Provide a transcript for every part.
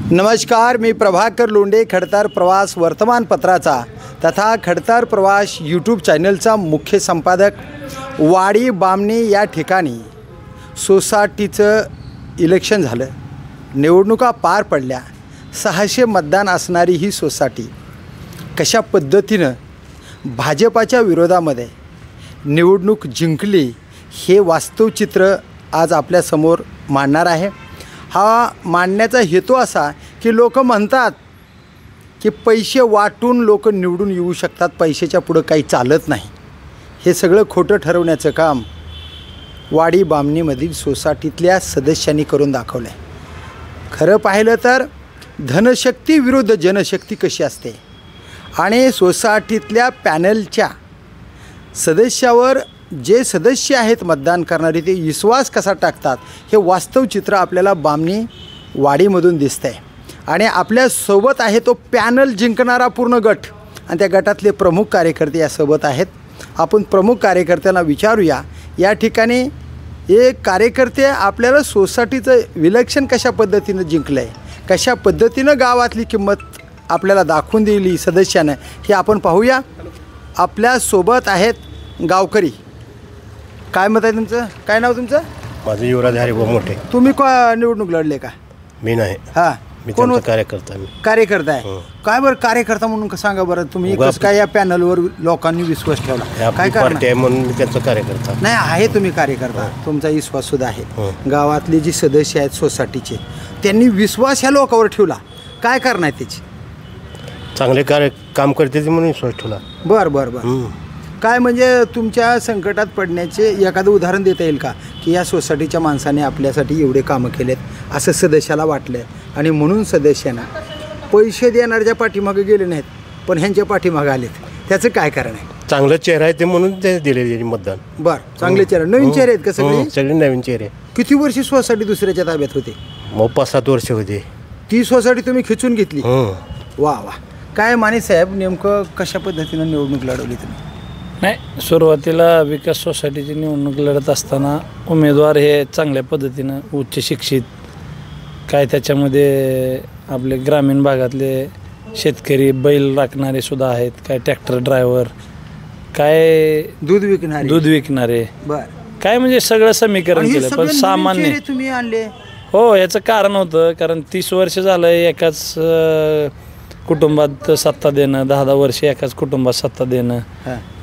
नमस्कार, मी प्रभाकर लोंढे, खडतर प्रवास वर्तमानपत्राचा तथा खडतर प्रवास यूट्यूब चॅनलचा मुख्य संपादक। वाडी बामणी या ठिकाणी सोसायटीचं इलेक्शन झालं, निवडणुका पार पडल्या। 600 मतदान असणारी ही सोसायटी कशा पद्धतीनं भाजपाच्या विरोधामध्ये निवडणूक जिंकली हे वास्तव चित्र आज आपल्यासमोर मांडणार आहे। हा मांडण्याचा हेतू असा की लोक म्हणतात की पैसे वाटून लोक निवडून येऊ शकतात, पैशाच्या पुढं काही चालत नाही। हे सगळं खोटं ठरवण्याचं काम वाडी बामणीमधील सोसायटीतल्या सदस्यांनी करून दाखवलं आहे। खरं पाहिलं तर धनशक्ती विरुद्ध जनशक्ती कशी असते आणि सोसायटीतल्या पॅनलच्या सदस्यावर जे सदस्य आहेत मतदान करणारे ते विश्वास कसा टाकतात हे वास्तव चित्र आपल्याला बामणी वाडीमधून दिसतंय। आणि आपल्यासोबत आहे तो पॅनल जिंकणारा पूर्ण गट आणि त्या गटातले प्रमुख कार्यकर्ते यासोबत आहेत। आपण प्रमुख कार्यकर्त्यांना विचारूया या ठिकाणी एक कार्यकर्ते आपल्याला सोसायटीचं विलक्षण कशा पद्धतीनं जिंकलं आहे, कशा पद्धतीनं गावातली किंमत आपल्याला दाखवून दिली सदस्यानं हे आपण पाहूया। आपल्यासोबत आहेत गावकरी। काय मत आहे तुमचं? काय नाव तुमचं? माझं युवराज हरिभाऊ मोठे। तुम्ही निवडणूक लढले का? मी नाही। हां, मी कोण कार्यकर्ता? कार्यकर्ता आहे। काय बरं कार्यकर्ता म्हणून सांगा बरं, तुम्ही कसं काय या पॅनलवर लोकांनी विश्वास ठेवला? काय पार्टी आहे म्हणून मी त्यांचा कार्यकर्ता नाही आहे। तुम्ही कार्यकर्ता, तुमचा विश्वास सुद्धा आहे। गावातले जे सदस्य आहेत सोसायटीचे त्यांनी विश्वास ह्या लोकांवर ठेवला, काय करणार त्याची? चांगले काम करते म्हणून विश्वास ठेवला। बरं बरं बरं। काय म्हणजे तुमच्या संकटात पडण्याचे एखादं उदाहरण देता येईल का की या सोसायटीच्या माणसाने आपल्यासाठी एवढे कामं केलेत असं सदस्याला वाटलं आणि म्हणून सदस्यांना पैसे देणाऱ्याच्या पाठीमागे गेले नाहीत पण ह्यांच्या पाठीमागे आलेत, त्याचं काय कारण आहे? चांगलं चेहरा आहे ते म्हणून ते दिले मतदान। बरं, चांगले चेहरे, नवीन चेहरे आहेत का सगळे? सगळे नवीन चेहरे। किती वर्षी सोसायटी दुसऱ्याच्या ताब्यात होते? मग 5-7 वर्ष होते। ती सोसायटी तुम्ही खिचून घेतली? वा वा। काय माने साहेब, नेमकं कशा पद्धतीनं निवडणूक लढवली तुम्ही? नाही, सुरुवातीला विकास सोसायटीची निवडणूक लढत असताना उमेदवार हे चांगल्या पद्धतीनं उच्च शिक्षित, काय त्याच्यामध्ये आपले ग्रामीण भागातले शेतकरी, बैल राखणारे सुद्धा आहेत, काय ट्रॅक्टर ड्रायव्हर, काय दूध विकणारे, काय म्हणजे सगळं समीकरण केलं। पण सामान्य तुम्ही आणले हो, याचं कारण होतं कारण 30 वर्ष झालं एकाच कुटुंबात सत्ता देणं, 10-10 वर्ष एकाच कुटुंबात सत्ता देणं,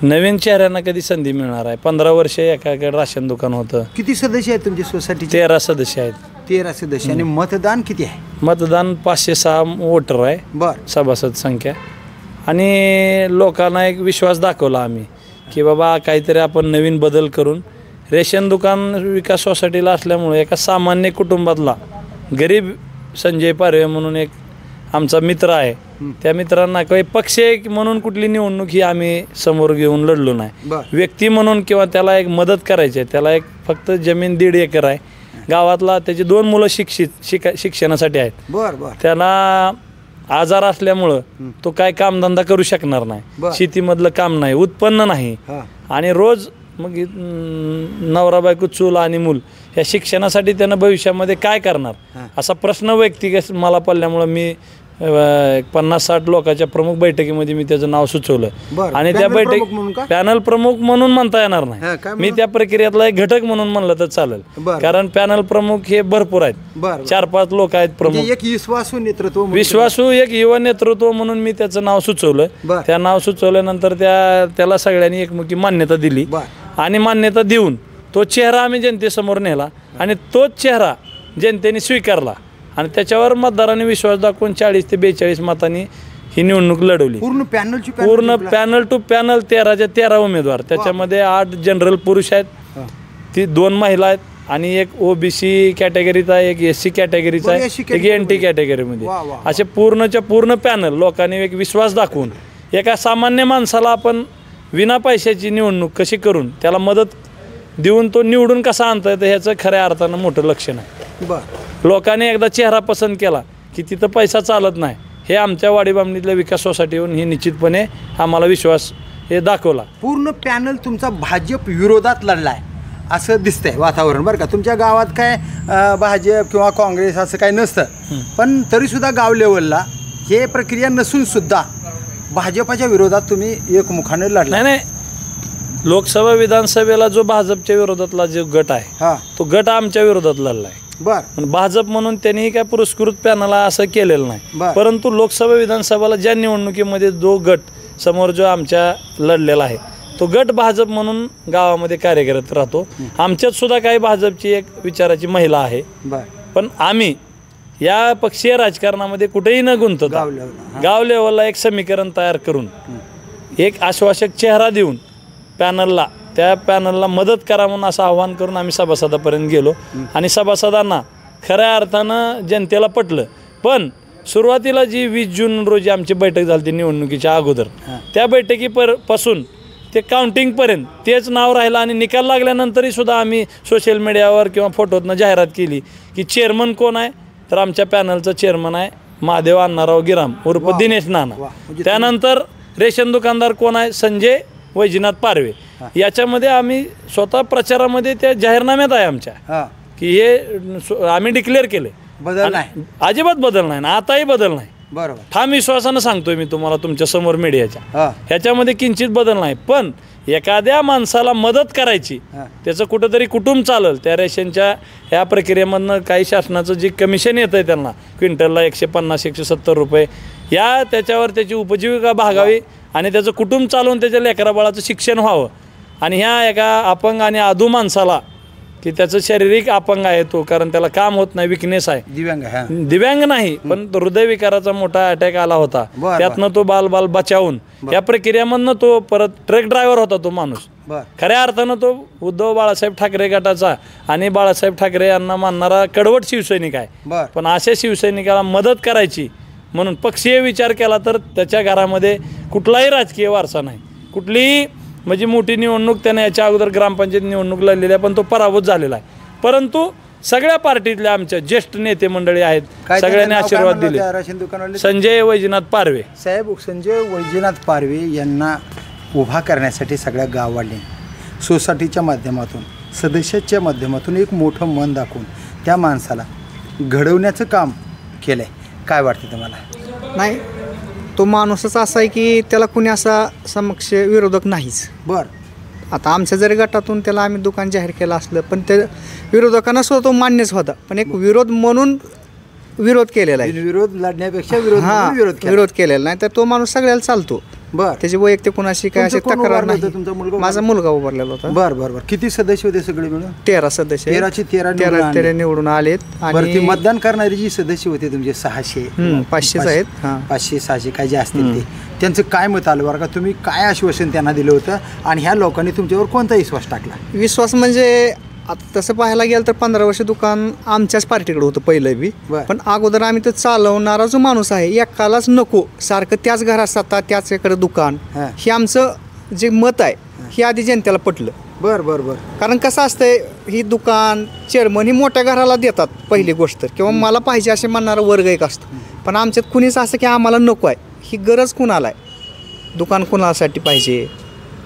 नवीन चेहऱ्यांना कधी संधी मिळणार आहे? 15 वर्ष एकाकडे राशन दुकान होतं। किती सदस्य आहेत तुमची सोसायटी? 13 सदस्य आहेत। 13 सदस्य। आणि मतदान किती आहे? मतदान 506 वोटर आहे, बरं, सभासद संख्या। आणि लोकांना एक विश्वास दाखवला आम्ही की बाबा काहीतरी आपण नवीन बदल करून रेशन दुकान विकास सोसायटीला असल्यामुळे एका सामान्य कुटुंबातला गरीब संजय पारवे म्हणून एक आमचा मित्र आहे, त्या मित्रांना काही पक्ष म्हणून कुठली निवडणूक ही आम्ही समोर घेऊन लढलो नाही, व्यक्ती म्हणून किंवा त्याला एक मदत करायची आहे। त्याला एक फक्त जमीन 1.5 एकर आहे गावातला, त्याची 2 मुलं शिक्षणासाठी आहेत। त्याला आजार असल्यामुळं तो काय कामधंदा करू शकणार नाही, शेतीमधलं काम नाही, उत्पन्न नाही आणि रोज मग नवरा बायको चूल आणि मूल या शिक्षणासाठी त्यानं भविष्यामध्ये काय करणार असा प्रश्न व्यक्तिगत मला पडल्यामुळं मी 50-60 लोकांच्या प्रमुख बैठकीमध्ये मी त्याचं नाव सुचवलं आणि त्या बैठक पॅनल प्रमुख म्हणून म्हणता येणार नाही, मी त्या प्रक्रियेतला एक घटक म्हणून म्हणलं तर चालेल, कारण पॅनल प्रमुख हे भरपूर आहेत, 4-5 लोक आहेत प्रमुख। एक विश्वासू एक युवा नेतृत्व म्हणून मी त्याचं नाव सुचवलं। त्या नाव सुचवल्यानंतर त्याला सगळ्यांनी एकमुखी मान्यता दिली आणि मान्यता देऊन तो चेहरा आम्ही जनतेसमोर नेला आणि तोच चेहरा जनतेने स्वीकारला आणि त्याच्यावर मतदारांनी विश्वास दाखवून 40 ते 42 मतांनी ही निवडणूक लढवली। पूर्ण पॅनल टू पॅनल 13च्या 13 उमेदवार, त्याच्यामध्ये 8 जनरल पुरुष आहेत, ती 2 महिला आहेत आणि एक ओबीसी कॅटेगरीचा, एक SC कॅटेगरीचा, एक NT कॅटेगरीमध्ये, असे पूर्णच्या पूर्ण पॅनल लोकांनी एक विश्वास दाखवून एका सामान्य माणसाला आपण विना पैशाची निवडणूक कशी करून त्याला मदत देऊन तो निवडून कसा आणता येतं ह्याचं खऱ्या अर्थानं मोठं लक्षण आहे। लोकांनी एकदा चेहरा पसंत केला की तिथं पैसा चालत नाही, हे आमच्या वाडी बामणीतल्या विकास सोसायटीवरून ही निश्चितपणे आम्हाला विश्वास हे दाखवला। पूर्ण पॅनल तुमचा भाजप विरोधात लढलाय असं दिसतंय वातावरण बरं का. तुमच्या गावात काय भाजप किंवा काँग्रेस असं काही नसतं, पण तरीसुद्धा गाव लेवलला हे प्रक्रिया नसून सुद्धा भाजपाच्या विरोधात तुम्ही एकमुखाने लढला. नाही, लोकसभा विधानसभेला जो भाजपच्या विरोधातला जो गट आहे हां तो गट आमच्या विरोधात लढला आहे. बरं पण भाजप म्हणून त्यांनी काय पुरस्कृत पॅनलला असं केलेलं नाही. बरं. परंतु लोकसभा विधानसभेला ज्या निवडणुकीमध्ये जो गट समोर जो आमच्या लढलेला आहे तो गट भाजप म्हणून गावामध्ये कार्यरत राहतो. आमच्यात सुद्धा काही भाजपची एक विचाराची महिला आहे, बरं पण आम्ही या पक्षीय राजकारणामध्ये कुठेही न गुंतता गाव लेवलला एक समीकरण तयार करून एक आश्वासक चेहरा देऊन त्या पॅनलला मदत करा म्हणून असं आवाहन करून आम्ही सभासदापर्यंत गेलो आणि सभासदांना खऱ्या अर्थानं जनतेला पटलं. पण सुरुवातीला जी 20 जून रोजी आमची बैठक झाली ती निवडणुकीच्या अगोदर, त्या पासून ते काउंटिंगपर्यंत तेच नाव राहिलं आणि निकाल लागल्यानंतरही सुद्धा आम्ही सोशल मीडियावर किंवा फोटोतनं जाहिरात केली की चेअरमन कोण आहे, तर आमच्या पॅनलचं चेअरमन आहे महादेव अण्णाराव गिराम उर्फ दिनेश नाना. त्यानंतर रेशन दुकानदार कोण आहे, संजय वैजनाथ पारवे. याच्यामध्ये आम्ही स्वतः प्रचारामध्ये त्या जाहीरनाम्यात आहे आमच्या की हे आम्ही डिक्लेअर केले. बदल नाही, अजिबात बदल नाही ना आताही बदल नाही. बरोबर ठाम विश्वासानं सांगतोय मी तुम्हाला तुमच्या समोर मीडियाच्या, ह्याच्यामध्ये किंचित बदल नाही. पण एखाद्या माणसाला मदत करायची, त्याचं कुठंतरी कुटुंब चालेल, त्या रेशनच्या ह्या प्रक्रियेमधनं काही शासनाचं जे कमिशन येतं आहे त्यांना क्विंटलला 150-170 रुपये, त्याच्यावर त्याची उपजीविका भागावी आणि त्याचं कुटुंब चालवून त्याच्या लेकरा बाळाचं शिक्षण व्हावं. आणि ह्या एका अपंग आणि आदू माणसाला की त्याचं शारीरिक अपंग आहे तो, कारण त्याला काम होत नाही, विकनेस आहे, दिव्यांग नाही पण हृदयविकाराचा मोठा अटॅक आला होता, त्यातनं तो बाल बचावून या प्रक्रियेमधनं तो परत ट्रक ड्रायव्हर होता तो माणूस. खऱ्या अर्थानं तो उद्धव बाळासाहेब ठाकरे गटाचा आणि बाळासाहेब ठाकरे यांना मानणारा कडवट शिवसैनिक आहे. पण अशा शिवसैनिकाला मदत करायची म्हणून पक्षीय विचार केला तर त्याच्या घरामध्ये कुठलाही राजकीय वारसा नाही, कुठलीही म्हणजे मोठी निवडणूक त्याने याच्या अगोदर ग्रामपंचायत निवडणूक लढलेली आहे पण तो पराभूत झालेला आहे. परंतु सगळ्या पार्टीतल्या आमच्या ज्येष्ठ नेते मंडळी आहेत, सगळ्यांनी आशीर्वाद दिले. संजय वैजनाथ पारवे साहेब, संजय वैजनाथ पारवे यांना उभा करण्यासाठी सगळ्या गाववाले सोसायटीच्या माध्यमातून सदस्याच्या माध्यमातून एक मोठं मन दाखवून त्या माणसाला घडवण्याचं काम केलं आहे. काय वाटतं तुम्हाला? नाही, तो माणूसच असा आहे की त्याला कुणी असा समक्ष विरोधक नाहीच. बरं, आता आमच्या जरी गटातून त्याला आम्ही दुकान जाहीर केलं असलं पण ते विरोधकांना सुद्धा तो मान्यच होता, पण एक विरोध म्हणून विरोध केलेला आहे. विरोध लढण्यापेक्षा विरोध केलेला नाही तर तो माणूस सगळ्याला चालतो. बरं, त्याची वैयक्तिक कुणाशी काय अशी तक्रार नाही. माझा मुलगा उभारलेला होता. बरं बरं बरं. किती सदस्य होते सगळे मिळून? 13 सदस्य. 13 निवडून आलेत. आणि मतदान करणारे जी सदस्य होते तुमचे 600-500 आहेत, 500-600 काय जे असतील ते, त्यांचं काय मत आलं बरं का? तुम्ही काय आश्वासन त्यांना दिलं होतं आणि ह्या लोकांनी तुमच्यावर कोणता विश्वास टाकला? विश्वास म्हणजे आता तसं पाहायला गेलं तर 15 वर्ष दुकान आमच्याच पार्टीकडे होतं पहिलं बी, पण अगोदर आम्ही तर चालवणारा जो माणूस आहे एकालाच नको सारखं त्याच घरात सत्ता त्याच इकडे दुकान, हे आमचं जे मत आहे हे आधी जनतेला पटलं. बरं बरं बरं. कारण कसं असतंय, ही दुकान चेअरमन ही मोठ्या घराला देतात पहिली गोष्ट, किंवा मला पाहिजे असे म्हणणारा वर्ग एक असतो. पण आमच्यात कुणीच असं की आम्हाला नको आहे, ही गरज कुणाला आहे, दुकान कुणासाठी पाहिजे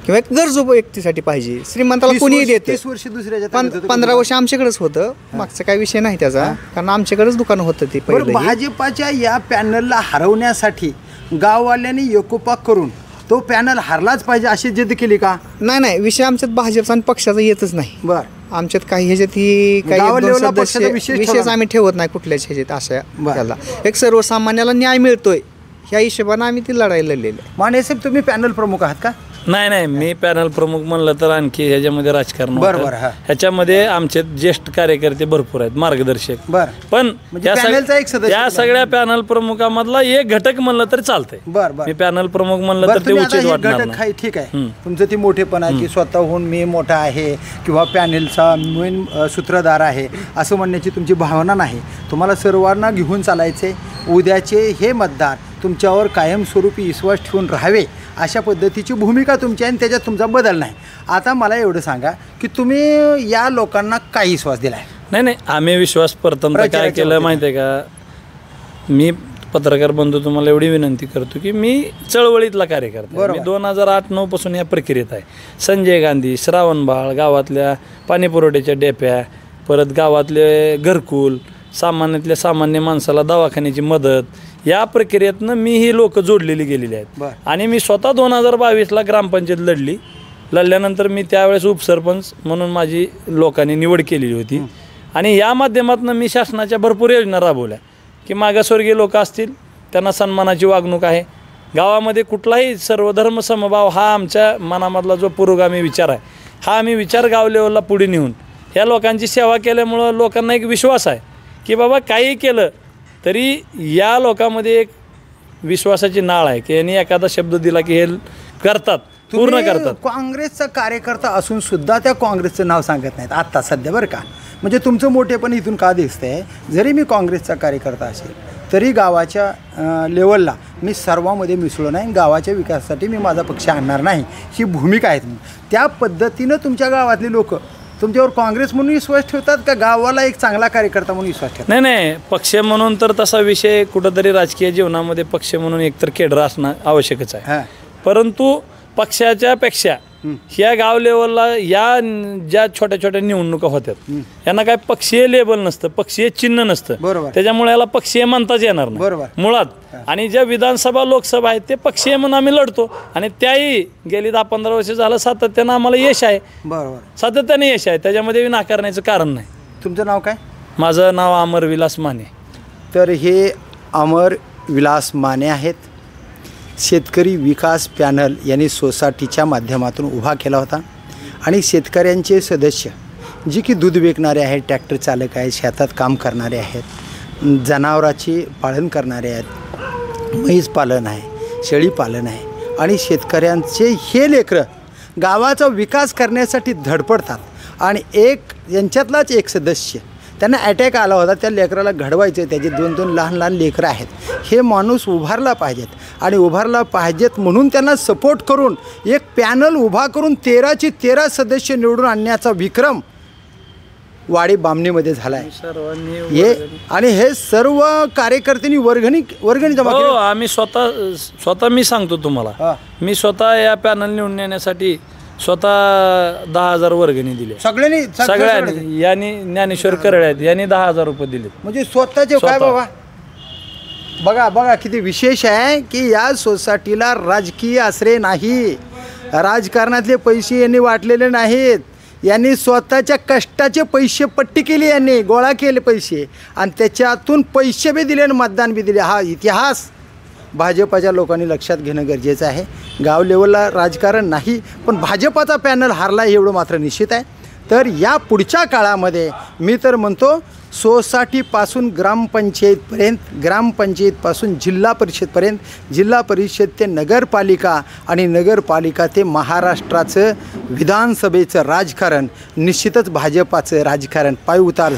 किंवा एक गरजू व्यक्तीसाठी पाहिजे, श्रीमंताला कोणीही देतं. 30 वर्ष दुसऱ्याच्या 15 वर्ष आमच्याकडेच होतं, मागचा काही विषय नाही त्याचा, कारण आमच्याकडेच दुकान होतं ते पहिलं. भाजपाच्या या पॅनलला हरवण्यासाठी गाववाल्यांनी एकोपा करून तो पॅनल हरलाच पाहिजे अशी जिद्द केली का? नाही, विषय आमच्यात भाजपचा आणि पक्षाचा येतच नाही. बरं, आमच्यात काही ह्याच्यात ही काही विशेष आम्ही ठेवत नाही कुठल्याच ह्याच्यात. अशा त्याला एक सर्वसामान्याला न्याय मिळतोय ह्या हिशोबाने आम्ही ती लढाई लढलेली. माने साहेब, तुम्ही पॅनल प्रमुख आहात का? नाही, मी पॅनल प्रमुख म्हणलं तर आणखी ह्याच्यामध्ये राजकारण. बरोबर. ह्याच्यामध्ये आमचे ज्येष्ठ कार्यकर्ते भरपूर आहेत, मार्गदर्शक. पण या सगळ्या पॅनल प्रमुखामधला एक घटक म्हणलं तरी चालतंय. मी पॅनल प्रमुख म्हणलं तर ते उचित वाटणार नाही. ठीक आहे, तुमचं ती मोठेपण आहे की स्वतःहून मी मोठा आहे किंवा पॅनलचा मेन सूत्रधार आहे असं म्हणण्याची तुमची भावना नाही. तुम्हाला सर्वांना घेऊन चालायचे. उद्याचे हे मतदार तुमच्यावर कायमस्वरूपी विश्वास ठेवून राहावे अशा पद्धतीची भूमिका तुमची आहे आणि त्याच्यात तुमचा बदल नाही. आता मला एवढं सांगा की तुम्ही या लोकांना काय विश्वास दिला आहे? नाही, आम्ही विश्वास प्रथम काय केलं माहिती आहे का? मी पत्रकार बंधू तुम्हाला एवढी विनंती करतो की मी चळवळीतला कार्यकर्ता आहे. मी 2008-9 पासून या प्रक्रियेत आहे. संजय गांधी, श्रावणबाळ, गावातल्या पाणीपुरवठ्याच्या डेप्या, परत गावातले घरकुल, सामान्यातल्या सामान्य माणसाला दवाखान्याची मदत, या प्रक्रियेतनं मी ही लोक जोडलेली गेलेली आहेत. आणि मी स्वतः 2022ला ग्रामपंचायत लढल्यानंतर मी त्यावेळेस उपसरपंच म्हणून माझी लोकांनी निवड केलेली होती. आणि या माध्यमातून मी शासनाच्या भरपूर योजना राबवल्या की मागासवर्गीय लोक असतील त्यांना सन्मानाची वागणूक आहे. गावामध्ये कुठलाही सर्वधर्म समभाव हा आमच्या मनामधला जो पुरोगामी विचार आहे, हा आम्ही विचार गाव लेवलला पुढे नेऊन ह्या लोकांची सेवा केल्यामुळं लोकांना एक विश्वास आहे की बाबा काही केलं तरी या लोकांमध्ये एक विश्वासाची नाळ आहे की यांनी एखादा शब्द दिला की हे करतात, पूर्ण करतात. काँग्रेसचा कार्यकर्ता असून सुद्धा त्या काँग्रेसचं नाव सांगत नाहीत आत्ता सध्या, बरं का. म्हणजे तुमचं मोठेपण इथून का दिसतंय? जरी मी काँग्रेसचा कार्यकर्ता असेल तरी गावाच्या लेवलला मी सर्वांमध्ये मिसळलो नाही. गावाच्या विकासासाठी मी माझा पक्ष आणणार नाही, ही भूमिका आहे. त्या पद्धतीनं तुमच्या गावातली लोक तुमच्यावर काँग्रेस म्हणून विश्वास ठेवतात का गावाला एक चांगला कार्यकर्ता म्हणून विश्वास ठेवतात? नाही, पक्ष म्हणून तर तसा विषय कुठंतरी राजकीय जीवनामध्ये पक्ष म्हणून एकतर केडर असणं आवश्यकच आहे. परंतु पक्षाच्या पेक्षा ह्या गाव लेवलला या ज्या छोट्या छोट्या निवडणुका होत्यात यांना काय पक्षीय लेबल नसतं, पक्षीय चिन्ह नसतं. बरोबर. त्याच्यामुळे याला पक्षीय म्हणताच येणार नाही. बरोबर. मुळात. आणि ज्या विधानसभा लोकसभा आहेत ते पक्षीय म्हणून आम्ही लढतो आणि त्याही गेली 10-15 वर्ष झालं सातत्यानं आम्हाला यश आहे. बरोबर. सातत्याने यश आहे, त्याच्यामध्ये नाकारण्याचं कारण नाही. तुमचं नाव काय? माझं नाव अमर विलास माने. तर हे अमर विलास माने आहेत. शेतकरी विकास पॅनल यांनी सोसायटीच्या माध्यमातून उभा केला होता आणि शेतकऱ्यांचे सदस्य जी की दूध विकणारे आहेत, ट्रॅक्टर चालक आहेत, शेतात काम करणारे आहेत, जनावराची पालन करणारे आहेत, म्हैस पालन आहे, शेळी पालन आहे आणि शेतकऱ्यांचे हे लेकरं गावाचा विकास करण्यासाठी धडपडतात. आणि यांच्यातलाच एक सदस्य त्यांना अटॅक आला होता, त्या लेकराला घडवायचं, त्याचे 2-2 लहान लेकरं आहेत. हे माणूस उभारला पाहिजेत आणि उभारला पाहिजेत म्हणून त्यांना सपोर्ट करून एक पॅनल उभा करून 13चे 13 सदस्य निवडून आणण्याचा विक्रम वाडी बामणीमध्ये झाला आहे. आणि हे सर्व कार्यकर्त्यांनी वर्गणी जमा केली. आम्ही स्वतः मी सांगतो तुम्हाला, मी स्वतः या पॅनल निवडून येण्यासाठी स्वतः 10,000 वर्गणी दिले सगळ्यांनी. यांनी ज्ञानेश्वर करळे आहेत, यांनी 10,000 रुपये दिले. म्हणजे स्वतःचे काय बाबा. बघा किती विशेष आहे की या सोसायटीला राजकीय आश्रय नाही, राजकारणातले पैसे यांनी वाटलेले नाहीत. यांनी स्वतःच्या कष्टाचे पैसे पट्टी केली, यांनी गोळा केले पैसे आणि त्याच्यातून पैसे बी दिले आणि मतदान बी दिले. हा इतिहास भाजपाच्या लोकांनी लक्षात घेणं गरजेचं आहे. गाव लेवलला राजकारण नाही, पण भाजपाचा पॅनल हारला एवढं मात्र निश्चित आहे. तर या पुढच्या काळामध्ये मी तर म्हणतो सोसायटीपासून ग्रामपंचायतपर्यंत, ग्रामपंचायतपासून जिल्हा परिषदपर्यंत, जिल्हा परिषद ते नगरपालिका आणि नगरपालिका ते महाराष्ट्राचं विधानसभेचं राजकारण निश्चितच भाजपाचं राजकारण पायउतार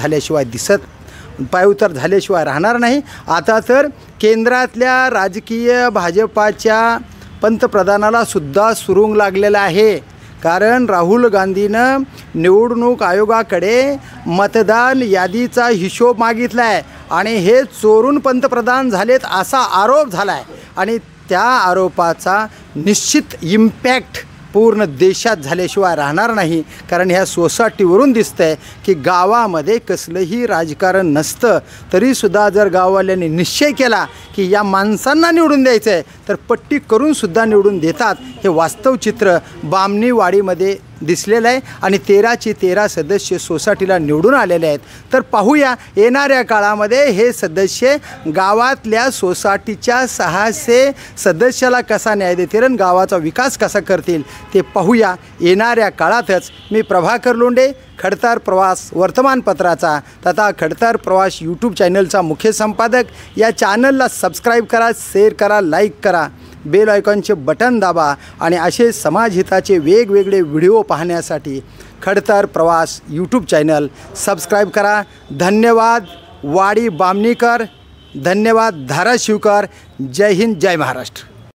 झाल्याशिवाय राहणार नाही. आता तर केंद्रातल्या राजकीय भाजपाच्या पंतप्रधानाला सुद्धा सुरुंग लागलेला आहे. कारण राहुल गांधीनं निवडणूक आयोगाकडे मतदान यादीचा हिशोब मागितला आहे आणि हे चोरून पंतप्रधान झालेत असा आरोप झाला आहे. आणि त्या आरोपाचा निश्चित इम्पॅक्ट पूर्ण देशात झाल्याशिवाय राहणार नाही. कारण ह्या सोसायटीवरून दिसतं आहे की गावामध्ये कसलंही राजकारण नसतं, तरीसुद्धा जर गाववाल्यांनी निश्चय केला की या माणसांना निवडून द्यायचं आहे तर पट्टी करूनसुद्धा निवडून देतात. हे वास्तव चित्र बामणी वाडीमध्ये दिसलेलं आहे आणि 13चे 13 सदस्य सोसायटीला निवडून आलेले आहेत. तर पाहूया येणाऱ्या काळामध्ये हे सदस्य गावातल्या सोसायटीच्या 600 सदस्याला कसा न्याय देतील आणि गावाचा विकास कसा करतील ते पाहूया येणाऱ्या काळातच. मी प्रभाकर लोंढे, खडतार प्रवास वर्तमानपत्राचा तथा खडतार प्रवास यूट्यूब चॅनलचा मुख्य संपादक. या चॅनलला सबस्क्राईब करा, शेअर करा, लाईक करा, बेल आयकॉनचे बटन दाबा आणि असे समाजहिताचे वेगवेगळे व्हिडिओ पाहण्यासाठी खडतार प्रवास यूट्यूब चॅनल सबस्क्राईब करा. धन्यवाद वाडी बामणीकर, धन्यवाद धाराशिवकर. जय हिंद, जय महाराष्ट्र.